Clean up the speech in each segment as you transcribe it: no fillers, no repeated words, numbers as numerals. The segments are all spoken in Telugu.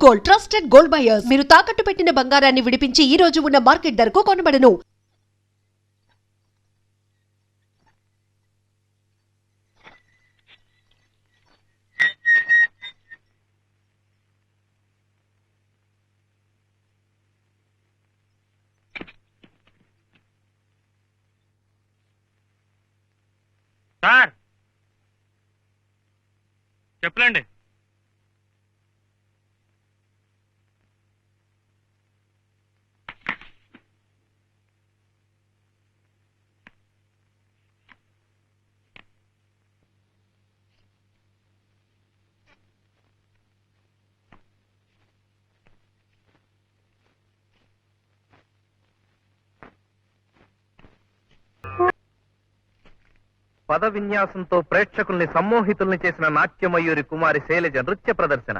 Gold trusted gold buyers. మీరు తాకట్టు పెట్టిన బంగారాన్ని విడిపించి ఈ రోజు ఉన్న మార్కెట్ ధరకు కొనబడను. సార్ చెప్పండి. పద విన్యాసంతో ప్రేక్షకుల్ని సమ్మోహితుల్ని చేసిన నాట్యమయూరి కుమారి శైలజ నృత్య ప్రదర్శన.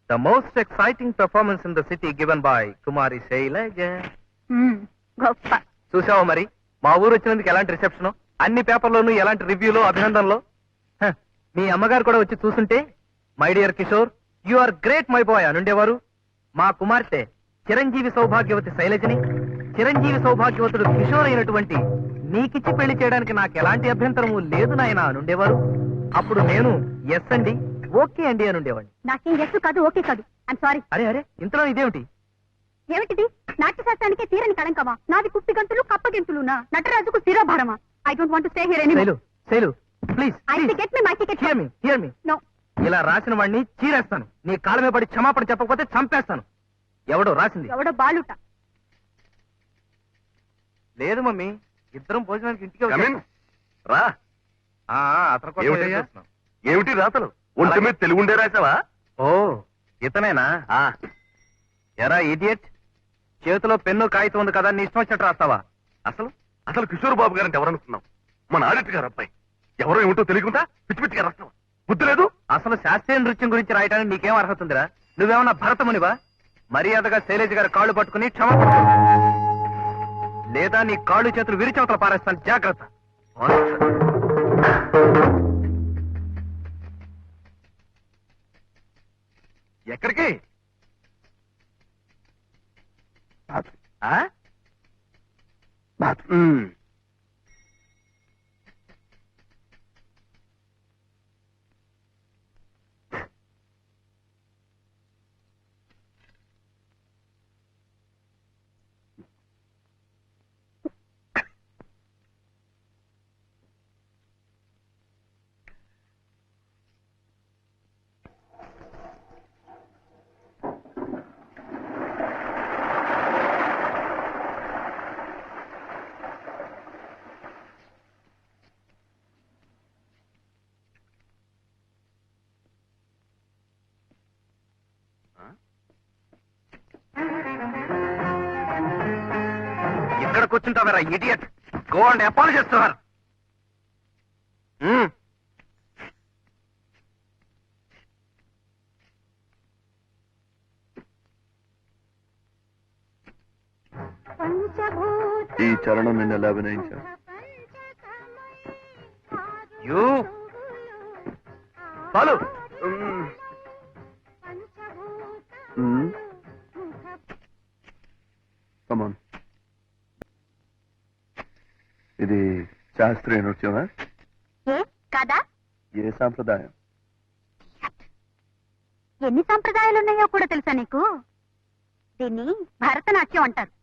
The most exciting performance in the city given by Kumari Shailaja. గొప్ప చూసావా మరి మా ఊరు వచ్చినందుకు ఎలాంటి రిసెప్షన్, అన్ని పేపర్లోనూ ఎలాంటి రివ్యూలు, అభినందనలు. మీ అమ్మగారు కూడా వచ్చి చూస్తుంటే my dear Kishore you are great my boy అనుండేవారు. మా కుమార్తె చిరంజీవి సౌభాగ్యవతి శైలజని చిరంజీవి సౌభాగ్యవతుడు కిషోర్ అయినటువంటి నీకిచ్చి పెళ్లి చేయడానికి నాకు ఎలాంటి అభ్యంతరము లేదు నాయన అనుండేవారు. అప్పుడు నేను ఎస్ అండి, ఓకే అండి అనుండేవాడిని. నాకేం ఎస్ కాదు, ఓకే కాదు. I'm sorry. అరే అరే ఇంతలో ఇదేమిటి? ఏమిటిది? నాట్యశాస్త్రానికి తీరని కళంకమా? నాది కుప్పి గంతులు కప్పగెంతులునా? నటరాజుకు శిరోభారమా? I don't want to stay here anymore. Shailu Shailu please I will get me my ticket. Hear me. No. ఇలా రాసిన వాడిని చీరేస్తాను. నీ కాళ్ళ మీద పడి క్షమాపణ చెప్పకపోతే చంపేస్తాను. ఎవడో రాసింది? ఎవడో బాలుట. లేదు మమ్మీ, ఇద్దరం భోజనానికి ఇంటికి Come in. వచ్చాం. రా. ఆ, అతని కోసం ఏమిటయ్యా? ఎదురు చూస్తున్నాం. ఏమిటి రాతలు? ఒంటి మీద తెలుగుండే రాసావా? ఓ ఇతనేనా? ఎరా ఇడియట్, చేతిలో పెన్ను కాగితం ఉంది కదా, నీ ఇష్టం వచ్చినట్టు రాస్తావా? అసలు అసలు కిషోర్ బాబు గారంటే ఎవరనుకున్నావు? మన ఆడిట్ గారు అబ్బాయి. ఎవరో ఏమిటో తెలియకుండా పిచ్చి పిచ్చిగా రాస్తావా? బుద్ధి లేదు. అసలు శాస్త్రీయ నృత్యం గురించి రాయడానికి నీకేం అర్హత ఉందిరా? నువ్వేమన్నా భరతమునివా? మర్యాదగా శైలజ గారి కాళ్ళు పట్టుకుని క్షమాపణ లేదా నీ కాళ్ళు చేతులు విరిచవతల పారేస్తాను, జాగ్రత్త. ఎక్కడికి? ఆ? ఉమ్. ఇక్కడ కూర్చుంటావరా idiot? Go and apologise to her. ఈ చరణం నిన్న ఎలా అభినయించా? యూ చాలు. కమాన్. ఇది శాస్త్రీయ నృత్యమా? ఏ కాదా? ఏ సాంప్రదాయం? ఎన్ని సంప్రదాయాలు ఉన్నాయో కూడా తెలుసా నీకు? దీన్ని భరతనాట్యం అంటారు.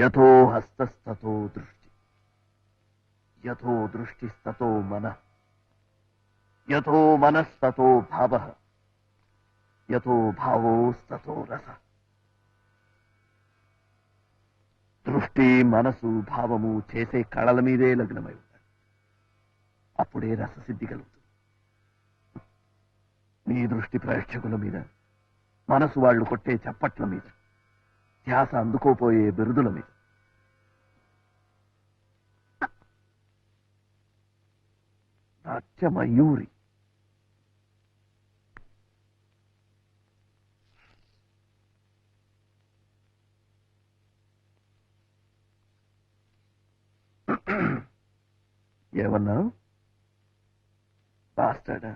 యథో హస్తస్తతో దృష్టి, యథో దృష్టిస్తతో మనః, యథో మనస్తతో భావః, యథో భావోస్తతో రసః. దృష్టి, మనసు, భావము చేసే కళల మీదే లగ్నమై ఉంటాడు. అప్పుడే రససిద్ధి కలుగుతుంది. నీ దృష్టి ప్రేక్షకుల మీద, మనసు వాళ్ళు కొట్టే చప్పట్ల మీద, ధ్యాస అందుకోపోయే బిరుదుల మీద. నాట్యమయూరి. ఏమన్నా బాస్టాడా?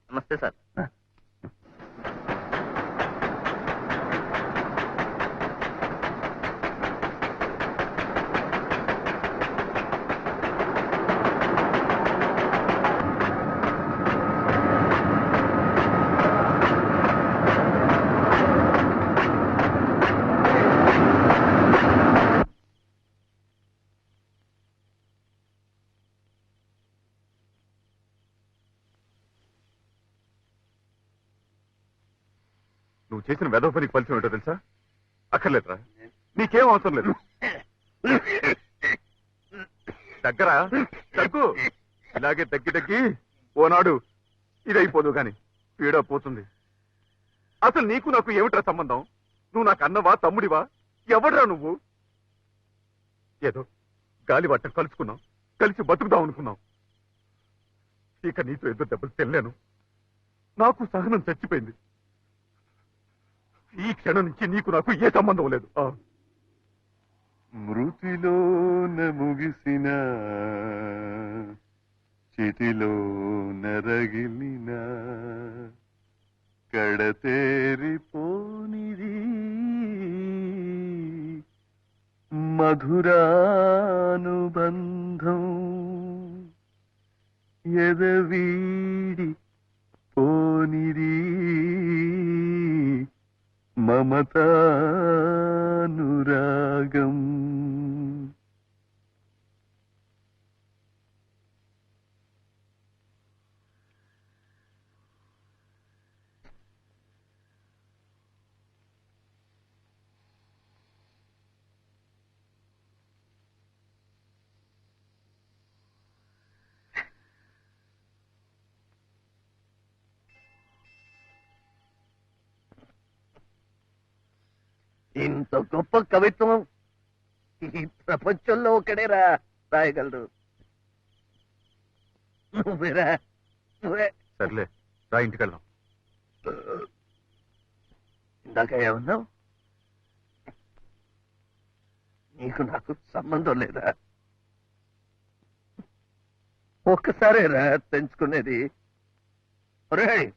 నమస్తే సార్. నువ్వు చేసిన వెధవ పనికి ఫలితం ఏంటో తెలుసా? అక్కర్లేదురా, నీకేం అవసరం లేదు. దగ్గర దగ్గు ఇలాగే తగ్గి తగ్గి ఓనాడు ఇదైపోదు గాని పీడ పోతుంది. అసలు నీకు నాకు ఏమిట్రా సంబంధం? నువ్వు నాకు అన్నవా తమ్ముడివా? ఎవడ్రా నువ్వు? ఏదో గాలి పట్టం కలుసుకున్నాం, కలిసి బతుకుదాం అనుకున్నాం. ఇక నీతో ఎదురు దెబ్బలు తినలేను. నాకు సహనం చచ్చిపోయింది. ఈ క్షణం నుంచి నీకు నాకు ఏ సంబంధం లేదు. మృతిలోన ముగిసిన చితిలోన రగిలిన కడతేరిపోనిది మధురానుబంధం ఎదవీడి పోనిది మమతానురాగం. ఇంత గొప్ప కవిత్వం ఈ ప్రపంచంలో ఒకడేరా రాయగలరు. నువ్వేరా, నువ్వే. సర్లే రా, ఇంటికి వెళ్దాం. ఇందాక ఏమన్నావు? నీకు నాకు సంబంధం లేదా? ఒక్కసారేరా తెంచుకునేది. ఒరేయ్,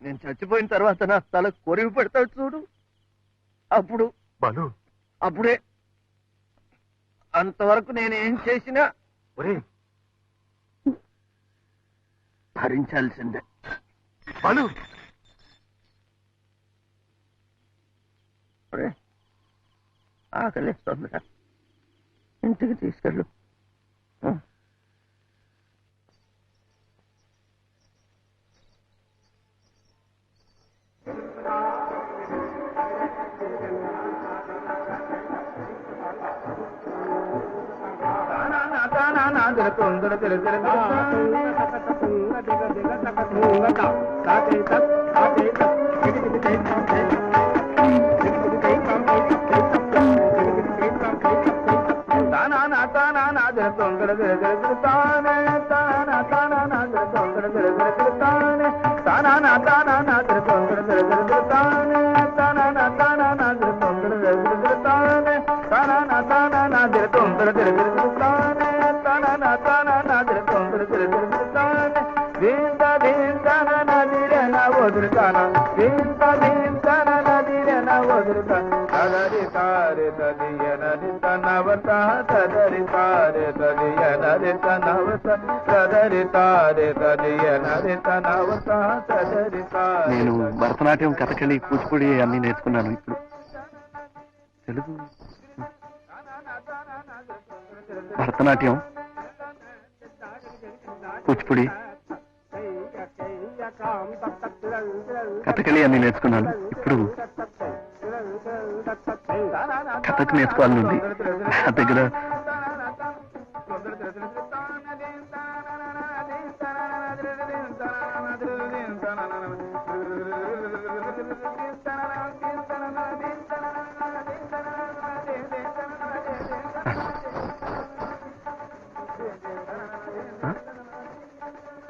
నేను చచ్చిపోయిన తర్వాత నా తల కొరివి పెడతావు చూడు, అప్పుడు బాలు, అప్పుడే. అంతవరకు నేనేం చేసినా ఒరే భరించాల్సిందే. బాలు, ఒరే, ఆకలిస్తుందిరా, ఇంటికి తీసుకెళ్ళు. నేను భరతనాట్యం, కథకళి, కూచిపూడి అన్ని నేర్చుకున్నాను. ఇప్పుడు తెలుగు, భరతనాట్యం, కూచిపూడి, కథకళి అన్ని నేర్చుకున్నాను. ఇప్పుడు కథకు నేర్చుకోవాలనుంది. నా దగ్గర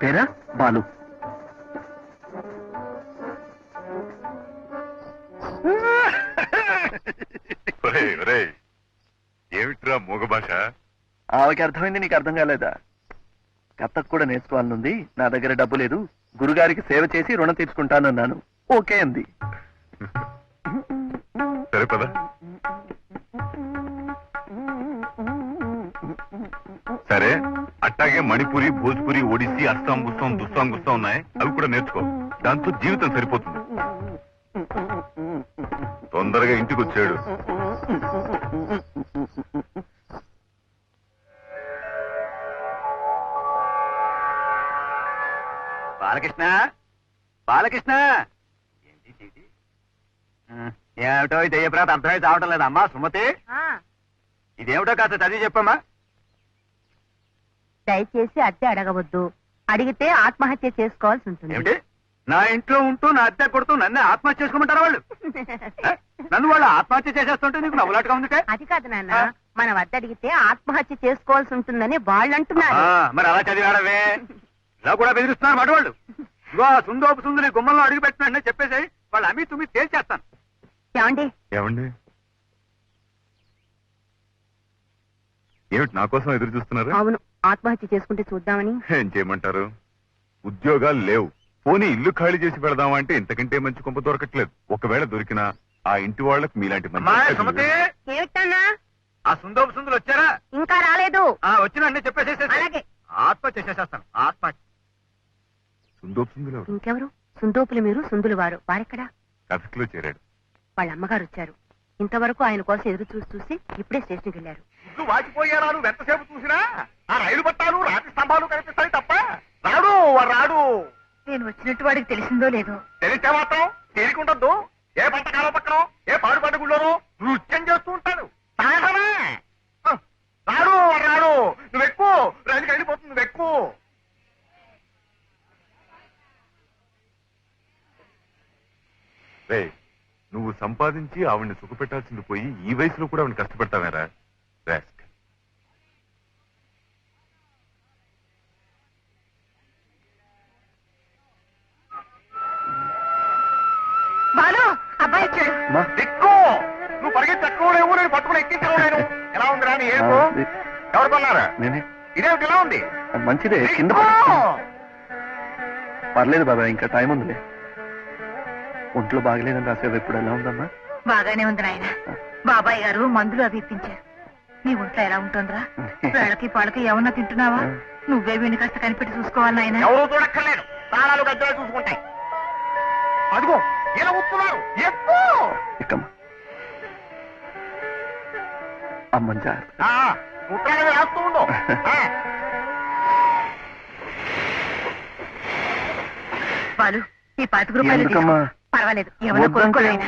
పేరా బాలు. ఏమిట్రా మూగ భాష? ఆమెకి అర్థమైంది, నీకు అర్థం కాలేదా? కథకు కూడా నేర్చుకోవాలనుంది, నా దగ్గర డబ్బు లేదు, గురుగారికి సేవ చేసి రుణం తీర్చుకుంటానన్నాను. ఓకే అంది. సరే పద. సరే, అట్టాగే మణిపురి, భోజ్పురి, ఒడిస్సీ, అస్సాం గుస్సాం, దుస్సాం గుస్సాం ఉన్నాయి, అవి కూడా నేర్చుకో. దాంతో జీవితం సరిపోతుంది. తొందరగా ఇంటికి వచ్చాడు. బాలకృష్ణ, బాలకృష్ణ, ఏమిటో ఇది అయ్యప్రాత అర్థమైతే అవటం లేదమ్మా. సుమతి, ఇదేమిటో కాస్త చదివి చెప్పమ్మా. దయచేసి అద్దె అడగవద్దు, అడిగితే ఆత్మహత్య చేసుకోవాల్సి ఉంటుంది. ఏమిటి, నా ఇంట్లో ఉంటూ నా అద్దె కొడుతూ నన్నే ఆత్మహత్య చేసుకోమంటారా వాళ్ళు? నన్ను వాళ్ళు ఆత్మహత్య చేసేస్తుంటే నీకు నవ్వులాటగా ఉందిటే. అది కాదు నాన్న, మన వద్ద అడిగితే ఆత్మహత్య చేసుకోవాల్సి ఉంటుందని వాళ్ళు అంటున్నారు. మరి అలా చదివాడవే, ఇలా కూడా బెదిరిస్తున్నారు మాట వాళ్ళు. ఇగో సుందోపు సుందరి గుమ్మంలో అడుగు పెట్టినా చెప్పేసి వాళ్ళు అమ్మి తుమ్మి తేల్చేస్తాను. ఏమండి? ఏమండి, ఏమిటి నా కోసం ఎదురు చూస్తున్నారు? అవును, ఆత్మహత్య చేసుకుంటే చూద్దామని. ఏం చేయమంటారు? ఉద్యోగాలు లేవు, పోనీ ఇల్లు ఖాళీ చేసి పెడదామా అంటే ఇంతకంటే మంచి కొంప దొరకట్లేదు. ఒకవేళ దొరికినా ఆ ఇంటి వాళ్ళకి మీలాంటి మంచి. ఏమిటన్నా? ఆ సుందోపు సుందులు వచ్చారా? ఇంకా రాలేదు. వచ్చినండి చెప్పేసేసి అలాగే. ఆత్మహత్య చేసేస్తాను. ఆత్మహత్య. సుందోపుసుందులు ఇంకెవరు? సుందోపులు మీరు, సుందులు వారు. వారెక్కడా? కథకులో చేరాడు. వాళ్ళ అమ్మగారు వచ్చారు. ఇంతవరకు ఆయన కోసం ఎదురు చూసి ఇప్పుడే స్టేషన్కి వెళ్ళారు. వాచిపోయారా? నువ్వు ఎంతసేపు చూసినా ఆ రైలు పట్టాలు, రాతి స్తంభాలు కనిపిస్తాయి తప్ప రాడు రాడు. నేను వచ్చినట్టు వాడికి తెలిసిందో లేదో. తెలిస్తే మాత్రం తేలికుండద్దు. ఏ పంట కాలం పక్కన, ఏ పాడు పంట గుళ్ళోనో నృత్యం చేస్తూ ఉంటాడు. సాహసమే. రాడు రాడు. నువ్వు ఎక్కువ రైలుకి వెళ్ళిపోతుంది. నువ్వు ఎక్కువ. రే, నువ్వు సంపాదించి ఆవిడ్ని సుఖపెట్టాల్సింది పోయి ఈ వయసులో కూడా ఆవిడ కష్టపెడతావేరా? బాలు, అబ్బాయి వచ్చాడు. ఎక్కువ నువ్వు పరిగెత్తి ఎక్కలేవు, నేను పట్టుకుని ఎక్కించలేను. ఎలా ఉంది రాని ఏమో? ఎవరు కొన్నారా? నేనే. ఇదేమిటి ఇలా ఉంది? మంచిదే, కింద పర్లేదు బాబాయ్, ఇంకా టైం ఉందిలే. ఒంట్లో బాగలేదని రాసేవి ఇప్పుడు ఎలా ఉందమ్మా? బాగానే ఉంది నాయన. బాబాయ్ గారు మందులు అవి ఇప్పించారు. నీ ఒంట్లో ఎలా ఉంటుందిరా? వేళకి పాలకి ఏమన్నా తింటున్నావా? నువ్వే వీడిని కాస్త కనిపెట్టి చూసుకోవాలి నాయన. ఎవరు చూడక్కర్లేదు, తాళాలు గద్దలు చూసుకుంటాయి. అదిగో ఇలా వస్తున్నారు. ఎక్కమ్మా, అమ్మని జాగ్రత్త. ఉత్తరాలు రాస్తూ ఉండు. బాలు, ఈ 25 రూపాయలు ఎందుకమ్మా? పర్వాలేదు, ఏమన్నా కొనుక్కోలేనా?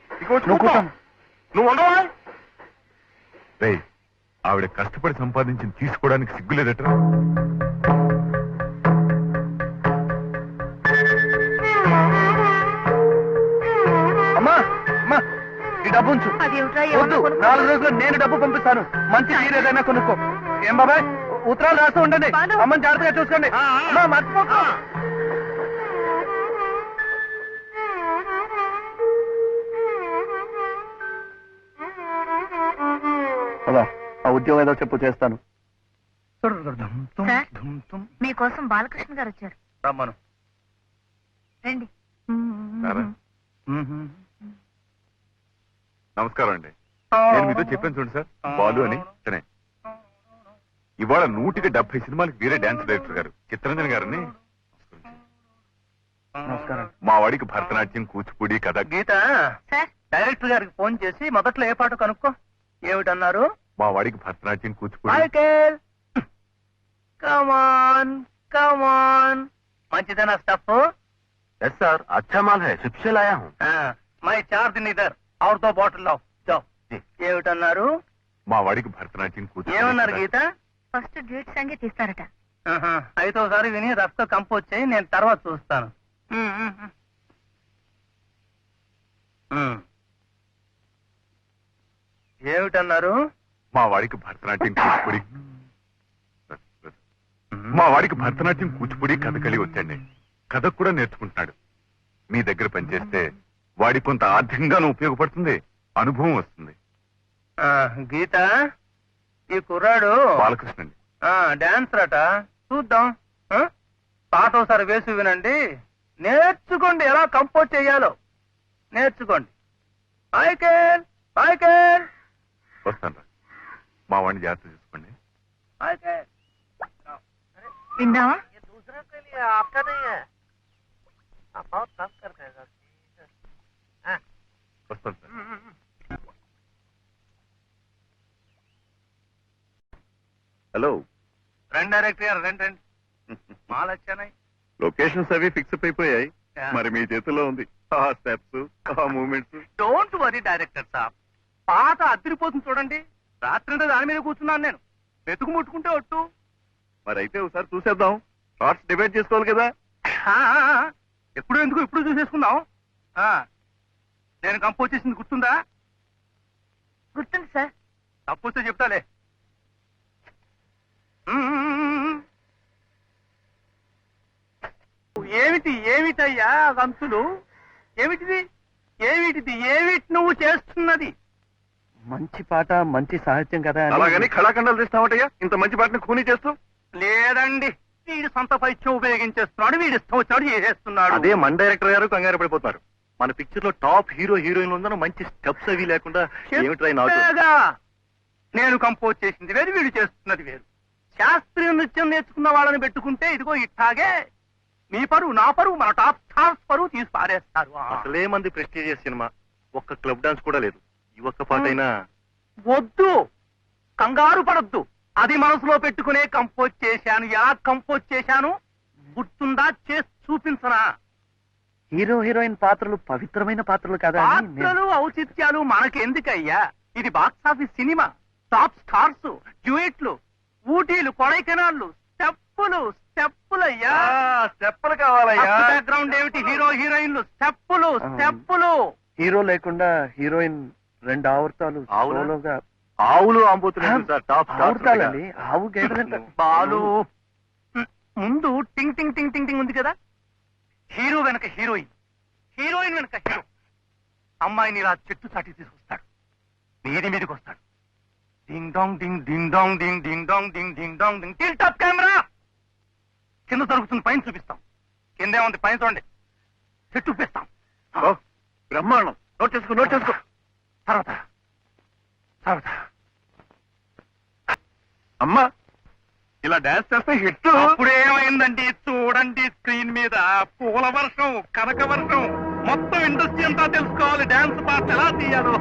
నువ్వు కూర్చోమ్మా. నువ్వు ఉండవా? రే, ఆవిడ కష్టపడి సంపాదించింది తీసుకోవడానికి సిగ్గులేదట్రా? అమ్మా అమ్మా, ఈ డబ్బు ఉంచు. అదేమిట్రా, వద్దు, 4 రోజుల్లో నేను డబ్బు పంపిస్తాను. మంచి చీర ఏదైనా కొనుక్కో. ఏం బాబాయ్, ఉత్తరాలు రాస్తూ ఉండండి. అమ్మని జాగ్రత్తగా చూసుకోండి. అమ్మా, మర్చిపోకు. అలా ఆ ఉద్యోగం ఏదో చెప్పు, చేస్తాను. సార్, మీకోసం బాలకృష్ణ గారు వచ్చారు. రమ్మను. రండి. సారా? నమస్కారం అండి. నేను మీతో చెప్పాను చూడండి సార్, బాలు అని. సరే, ఇవాళ 170 సినిమాలకు వీరే డాన్స్ డైరెక్టర్ గారు చిత్తరంజన్ గారిని. నమస్కారం. మా వాడికి భరతనాట్యం, కూచిపూడి, కథ. గీత, సార్, డైరెక్టర్ గారికి ఫోన్ చేసి మొదట్లో ఏ పాట కనుక్కో. ఏమిటన్నారు? మా వాడికి భరతనాట్యం, కూచిపూడి. మైకేల్, కమాన్ కమాన్. మంచిదేనా స్టఫ్? ఎస్ సార్, అచ్చా మాల్ హై, సిప్సే లాయా హూం. మై 4 दिन इधर और 2 बॉटल लाओ. जाओ. ఏమిటన్నారు? మా వాడికి భరతనాట్యం, కూచిపూడి. ఏమన్నారు గీత? ఫస్ట్ డ్యూట్ సంగీత ఇస్తారట. అయితే ఒకసారి విని రఫ్తో కంపోజ్ చేయి, నేను తర్వాత చూస్తాను. ఏమిటన్నారు? మా వాడికి భరతనాట్యం, కూచిపూడి. మా వాడికి భరతనాట్యం, కూచిపూడి, కథకళి వచ్చండి. కథకు కూడా నేర్చుకుంటున్నాడు. మీ దగ్గర పనిచేస్తే వాడి కొంత ఆర్థికంగానూ ఉపయోగపడుతుంది, అనుభవం వస్తుంది. గీత, ఈ కుర్రాడు బాలకృష్ణ అండి. డాన్సర్ అట, చూద్దాం. పాట ఒకసారి వేసి వినండి, నేర్చుకోండి. ఎలా కంపోజ్ చేయాలో నేర్చుకోండి. వస్తాను రా. మా వాడిని జాగ్రత్త చూసుకోండి. విందామా? వస్తాను సార్. హలో, రండి డైరెక్టర్ గారు, రండి రండి. మాలు వచ్చానాయి. లొకేషన్స్ అవి ఫిక్స్ అయిపోయాయి. మరి మీ చేతుల్లో ఉంది ఆ స్టెప్స్, ఆ మూమెంట్స్. డోంట్ వరీ డైరెక్టర్ సాబ్, పాట అదిరిపోతుంది చూడండి. రాత్రి దాని మీద కూర్చున్నాను నేను. వెతుకు ముట్టుకుంటే ఒట్టు. మరి అయితే ఒకసారి చూసేద్దాం. షార్ట్స్ డివైడ్ చేసుకోవాలి కదా. ఎప్పుడు ఎందుకు ఇప్పుడు చూసేసుకుందాం. నేను కంపోజ్ చేసింది గుర్తుందా? గుర్తుంది సార్. తప్పొస్తే చెప్తాలే. ఏమిటయ్యా గంతులు? ఏమిటిది? ఏమిటి నువ్వు చేస్తున్నది? మంచి పాట, మంచి సాహిత్యం కదా అని. అలాగని కళాఖండాలు తీస్తామటయ్యా ఇంత మంచి పాటను ఖూనీ చేస్తూ? లేదండి, వీడి సొంత పైత్యం ఉపయోగించేస్తున్నాడు. వీడి ఇష్టం వచ్చాడు చేసేస్తున్నాడు. అదే మన డైరెక్టర్ గారు కంగారు పడిపోతున్నారు. మన పిక్చర్ లో టాప్ హీరో హీరోయిన్ ఉందన్న మంచి స్టెప్స్ అవి లేకుండా ఏమిట్రై నాకు. చెప్పేగా, నేను కంపోజ్ చేసింది వేరు, వీడు చేస్తున్నది వేరు. శాస్త్రీయ నృత్యం నేర్చుకున్న వాళ్ళని పెట్టుకుంటే ఇదిగో ఇట్టాగే మీ పరువు, నా పరువు, మన టాప్ స్టార్స్ పరువు తీసి పారేస్తారు. అసలే మంది ప్రెస్టీజియస్ సినిమా, ఒక్క క్లబ్ డాన్స్ కూడా లేదు. ఈ ఒక్క పాట అయినా వద్దు, కంగారు పడద్దు. అది మనసులో పెట్టుకునే కంపోజ్ చేశాను. ఎలా కంపోజ్ చేశాను గుర్తుందా? చేసి చూపించనా? హీరో హీరోయిన్ పాత్రలు పవిత్రమైన పాత్రలు కదా అని నేను- పాత్రలు, ఔచిత్యాలు మనకెందుకయ్యా? ఇది box office cinema. Top stars, డ్యూయెట్లు, ఊటీలు, కొడైకెనాళ్ళు, స్టెప్పులయ్యా. స్టెప్పులు కావాలయ్యా. బ్యాక్గ్రౌండ్ ఏమిటి? హీరో హీరోయిన్లు, స్టెప్పులు. హీరో లేకుండా హీరోయిన్ 2 ఆవర్తాలు ఆవులా? సోలోగా. ఆవులు ఆంబోతులు సార్, టాప్ ఆవర్తాలండి. ఆవు గేదెలంట. బాలు, ముందు టింగ్ టింగ్ టింగ్ టింగ్ టింగ్ ఉంది కదా. హీరో వెనక హీరోయిన్, హీరోయిన్ వెనక హీరో. అమ్మాయిని ఇలా చెట్టు చాటి తీసుకొస్తాడు, మీదికి వస్తాడు. డింగ్ డాంగ్ డింగ్ డింగ్ డాంగ్ డింగ్ డింగ్ డాంగ్ డింగ్ డింగ్ డాంగ్ డింగ్. Till top camera. కింద జరుగుతుంది, పైన చూపిస్తాం. కిందే ఉంది, పైన చూడండి. చెట్టు చూపిస్తాం. బ్రహ్మాండం. నోట్ చేసుకో. తర్వాత అమ్మా, ఇలా డాన్స్ చేస్తే హిట్. అప్పుడేమైందండి చూడండి, స్క్రీన్ మీద పూల వర్షం, కనక వర్షం. మొత్తం ఇండస్ట్రీ అంతా తెలుసుకోవాలి డాన్స్ పాట ఎలా తీయాలో.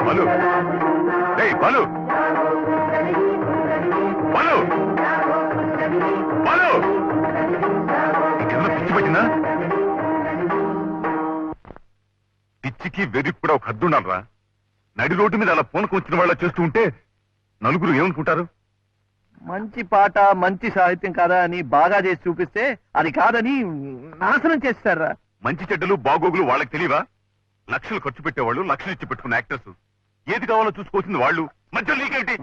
బలు, ఏయ్ బలు, బలు, బలు, ఇంకేమైనా పిచ్చి పట్టిందా? పిచ్చికి వెర్రికి కూడా ఒక హద్దు ఉండాలరా. నడి రోడ్డు మీద అలా పూనకు వచ్చిన వాళ్ళ చేస్తూ ఉంటే నలుగురు ఏమనుకుంటారు? మంచి పాట, మంచి సాహిత్యం కదా అని బాగా చేసి చూపిస్తే అది కాదని నాశనం చేస్తారా. మంచి చెడ్డలు బాగోగులు వాళ్ళకి తెలియవా? లక్షలు ఖర్చు పెట్టేవాళ్ళు, లక్షలు ఇచ్చి పెట్టుకున్న యాక్టర్స్. ఏది కావాలో చూసుకోవాల్సింది వాళ్ళు. మధ్యలో నీకేంటి?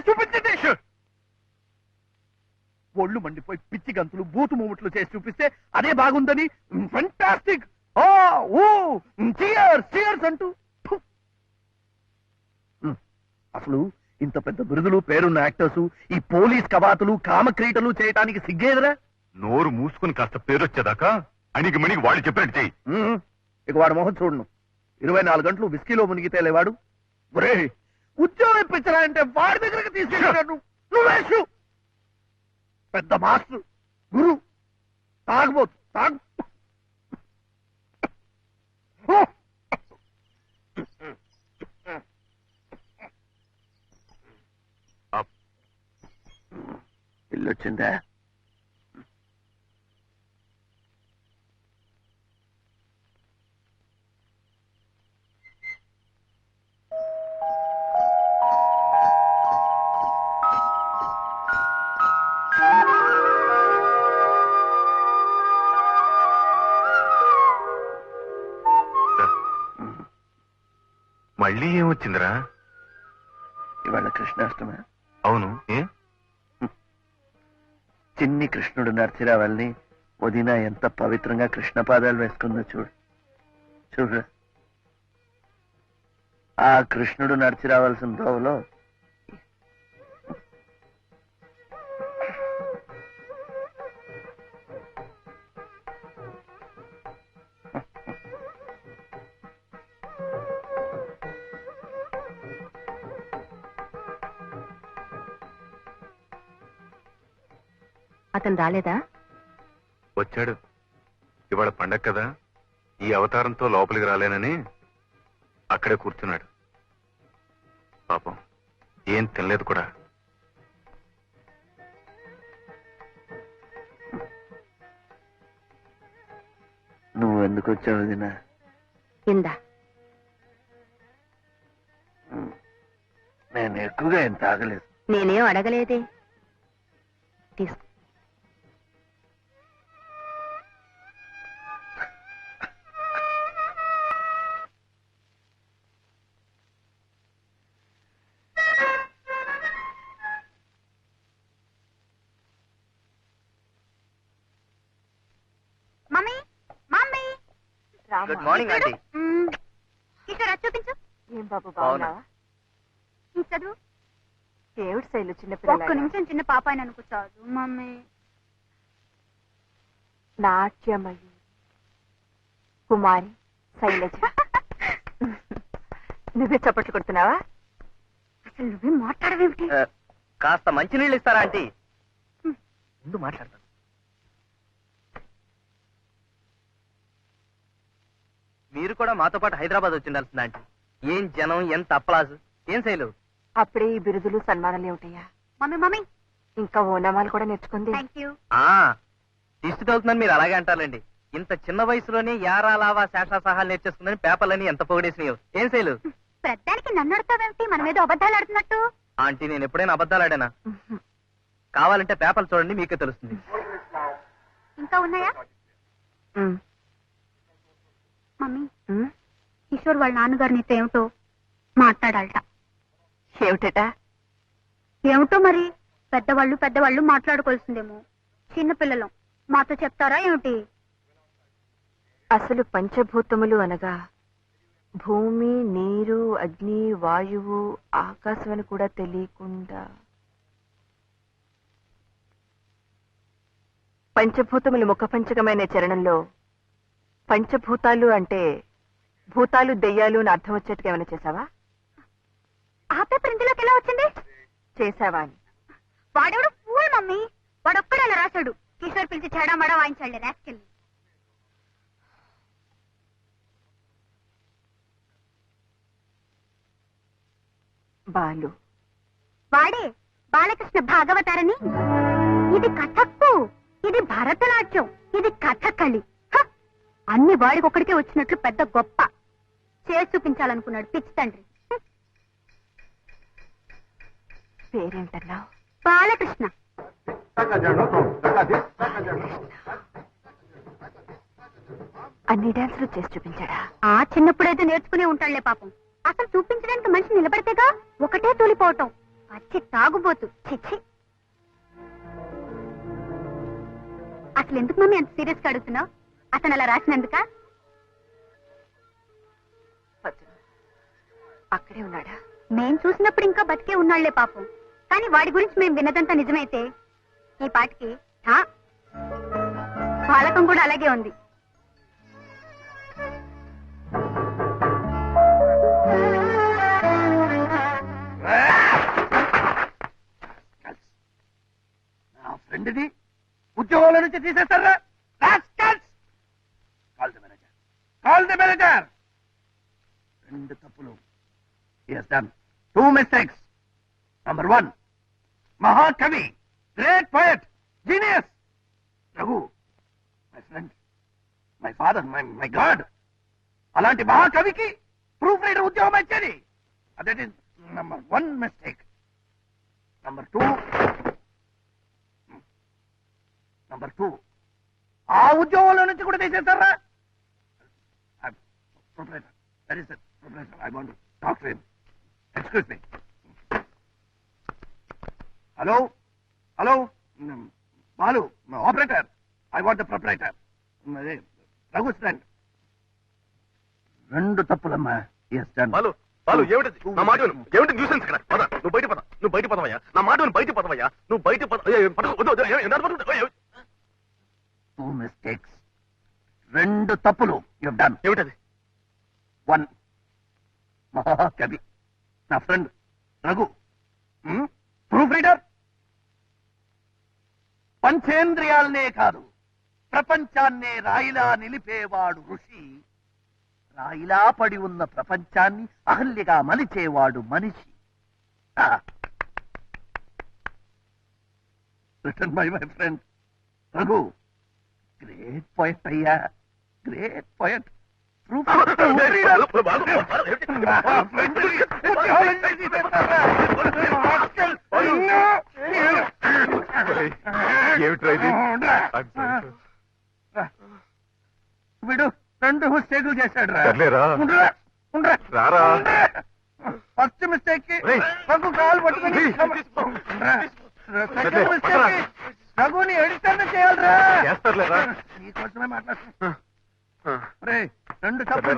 చూపించండి. ఒళ్ళు మండిపోయి పిచ్చి గంతులు, బూతు మూమెంట్లు చేసి చూపిస్తే అదే బాగుందని. ఫెంటాస్టిక్, చీయర్స్ అంటూ ఫు. అసలు ఇంత పెద్ద బిరుదులు పేరున్న యాక్టర్స్ ఈ పోలీస్ కవాతులు కామక్రీటలు చేయటానికి సిగ్గేదిరా. నోరు మూసుకుని కాస్త పేరొచ్చేదాకా అణిగి మణిగి వాళ్ళు చెప్పినట్టు చెయ్యి. ఇక వాడు మొహం చూడను. 24 గంటలు విస్కీలో మునిగితే లేవాడు. ఒరే ఉద్యోగం ఇప్పించరా అంటే వాడి దగ్గరకు తీసుకెళ్ళాడు. నువ్వేసు పెద్ద మాస్టర్ గురు తాగబోతు తాగు. ఇల్లు వచ్చిందా? మళ్ళీ ఏమొచ్చిందిరా? ఇవాళ కృష్ణాష్టమి. అవును, ఏ చిన్ని కృష్ణుడు నర్చిరావాలని వదిన ఎంత పవిత్రంగా కృష్ణ పాదాలు వేసుకుందో చూడు. చూడు ఆ కృష్ణుడు నడిచి రావాల్సిన దోవలో అతను రాలేదా? వచ్చాడు. ఇవాళ పండగ కదా, ఈ అవతారంతో లోపలికి రాలేనని అక్కడే కూర్చున్నాడు. పాపం ఏం తినలేదు కూడా. నువ్వు ఎందుకు వచ్చావు వదినా? కిందా నేను ఎక్కువగా ఏం తాగలేదు. నేనేం అడగలేదే. తీసుకో. Mummy mummy good morning aunty. Kishore అది చూపించు. ఏం బాబు బాగున్నావా? ఈ చదువు. ఏమిటి శైలు ఒక్క చిన్నపిల్ల నిమిషం చిన్న పాప అని అనుకో చదువు మమ్మీ. నాట్యమయి కుమారి శైలజ. నువ్వే చప్పట్లు కొడుతున్నావా? అసలు నువ్వే మాట్లాడవేమిటి? కాస్త మంచినీళ్ళు ఇస్తారా ఆంటీ? ముందు మాట్లాడతాను. మీరు కూడా మాతో పాటు హైదరాబాద్ వచ్చి ఉండాల్సిందా ఆంటీ? ఏం జనం, ఎంత అప్లాజు, ఏం శైలు. అప్పుడే ఈ బిరుదులు సన్మానాలు ఏమిటయ్యా? మమ్మీ మమ్మీ ఇంకా ఓనమాలు కూడా నేర్చుకుంది. Thank you. దిష్టి తగులుతుందని మీరు అలాగే అంటారండి. ఇంత చిన్న వయసులోనే యారా లావా శేషా సహాలు నేర్చేసుకుందని పేపర్లని ఎంత పొగిడేసినాయో. ఏం శైలు? పెద్దానికి నన్ను అడుగుతావేమిటి? మన మీద అబద్ధాలు ఆడుతున్నట్టు. ఆంటీ నేను ఎప్పుడైనా అబద్ధాలు ఆడానా? కావాలంటే పేపర్లు చూడండి, మీకే తెలుస్తుంది. ఇంకా ఉన్నాయా మమ్మీ? కిషోర్ వాళ్ళ నాన్నగారు నీతో ఏమిటో మాట్లాడాలట. ఏమిటట? ఏమిటో మరి. పెద్దవాళ్ళు మాట్లాడుకోవాల్సిందేమో. చిన్నపిల్లలం మాతో చెప్తారా ఏమిటి? అసలు పంచభూతములు అనగా భూమి, నీరు, అగ్ని, వాయువు, ఆకాశం అని కూడా తెలియకుండా పంచభూతములు ముఖపంచకమైన చరణంలో పంచభూతాలు అంటే భూతాలు, దెయ్యాలు అని అర్థం వచ్చేట్టుగా ఏమైనా చేసావా? ఆ పేపర్ ఇందులోకి ఎలా వచ్చింది? చేసావా అని. వాడెవడు ఫూల్ మమ్మీ. వాడొక్కడే అలా రాశాడు. కిషోర్ పిలిచి చెడామడా వాయించాడు రాస్కెళ్ళి. బాలు వాడే బాలకృష్ణ భాగవతారని. ఇది కథక్కు, ఇది భరతనాట్యం, ఇది కథకళి. అన్ని వాడికొక్కడికే వచ్చినట్లు పెద్ద గొప్ప చేసి చూపించాలనుకున్నాడు పిచ్చి తండ్రి. పేరేంటన్నావు? బాలకృష్ణ. అన్ని డాన్సులు చేసి చూపించాడా? ఆ చిన్నప్పుడైతే నేర్చుకునే ఉంటాడులే పాపం. అసలు చూపించడానికి మనిషి నిలబడితేగా ఒకటే తూలిపోవటం. పచ్చి తాగుబోతు. చిచ్చి. అసలు ఎందుకు మమ్మీ అంత సీరియస్ గా అడుగుతున్నావు? అతను అలా రాసినందుక? అక్కడే ఉన్నాడా? మేం చూసినప్పుడు ఇంకా బతికే ఉన్నాళ్లే పాపం. కానీ వాడి గురించి మేం విన్నదంతా నిజమైతే ఈ పాటికి పాలకం కూడా అలాగే ఉంది. నా ఫ్రెండ్ని ఉద్యోగంలో నుంచి తీసేస్తారా? Call the manager. 2 తప్పులు. He has done 2 mistakes. Number 1, మహాకవి, great poet, genius Raghu, my friend, my father, my god. అలాంటి మహాకవికి ప్రూఫ్ రీడర్ ఉద్యోగం ఇచ్చేది. That is number 1 mistake. Number 2, ఆ ఉద్యోగంలో నుంచి కూడా తీసేస్తారా? Proprietor, that is the proprietor. I want to talk to him. Excuse me. Hello Balu, operator. I want the proprietor. Raghu stand. 2 తప్పులమ్మా. బాలు బాలు ఏమిటి నా మాట విను. ఏమిటి న్యూసెన్స్ ఇక్కడ? పద, నువ్వు బయట పదవయ్యా. నా మాట విను, బయట పదవయ్యా. నువ్వు బయట పద. 2 mistakes. 2 తప్పులు. You have done. ఏమిటది? 1, మహాకవి, నా ఫ్రెండ్ రఘు, ప్రూఫ్ రీడర్. పంచేంద్రియాలనే కాదు, ప్రపంచాన్నే రాయిలా నిలిపేవాడు ఋషి. రాయిలా పడి ఉన్న ప్రపంచాన్ని అహల్యగా మలిచేవాడు మనిషి. Written by my friend Raghu. Great poet అయ్యా, గ్రేట్ పోయట్. వీడు 2 మిస్టేకులు చేశాడు రా. ఫస్ట్ మిస్టేక్ కి రఘు కాలు పట్టుకుని, సెకండ్ మిస్టేక్ కి రఘుని ఎడిటర్ చేయాలరా. నీకోసమే మాట్లాడుతున్నా. 2 తప్పులు.